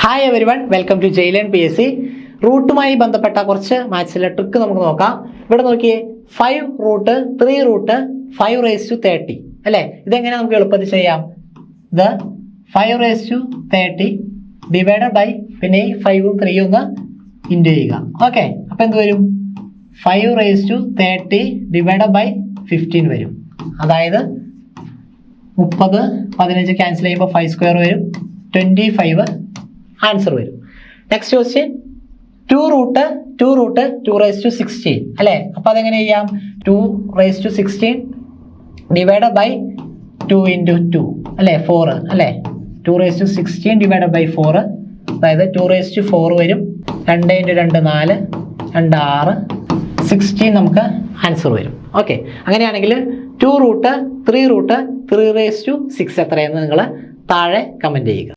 Hi everyone, welcome to ജയിലേൺ PSC. റൂട്ടുമായി ബന്ധപ്പെട്ട കുറച്ച് മാത്സിലെ ട്രിക്ക് നമുക്ക് നോക്കാം. ഇവിടെ നോക്കിയേ, 5 റൂട്ട് 3 റൂട്ട് 5⁻30 അല്ലേ? ഇതെങ്ങനെ നമുക്ക് എളുപ്പത്തിൽ ചെയ്യാം? ഇത് 5⁻30 ഡിവൈഡഡ് ബൈ പിന്നെ ഈ 5ഉം 3ഉം ഒന്ന് ഇൻറ്റു ചെയ്യുക. ഓക്കെ, അപ്പം എന്ത് വരും? 5⁻30 ഡിവൈഡഡ് ബൈ 15 വരും. അതായത് 30 15 ക്യാൻസൽ ചെയ്യുമ്പോൾ 5² വരും, 25 ആൻസർ വരും. നെക്സ്റ്റ് ക്വസ്റ്റ്യൻ, 2 റൂട്ട് 2⁻16 അല്ലേ? അപ്പോൾ അതെങ്ങനെ ചെയ്യാം? 2⁻16 ഡിവൈഡ് ബൈ 2 ഇൻറ്റു 2 അല്ലേ? 4 അല്ലേ? 2⁻16 ഡിവൈഡ് ബൈ 4, അതായത് 2⁻4 വരും. 2 ഇൻറ്റു 2 4, 2 6, 16 നമുക്ക് ആൻസർ വരും. ഓക്കെ, അങ്ങനെയാണെങ്കിൽ 2 റൂട്ട് 3 റൂട്ട് 3⁻6 എത്രയെന്ന് നിങ്ങൾ താഴെ കമൻറ്റ് ചെയ്യുക.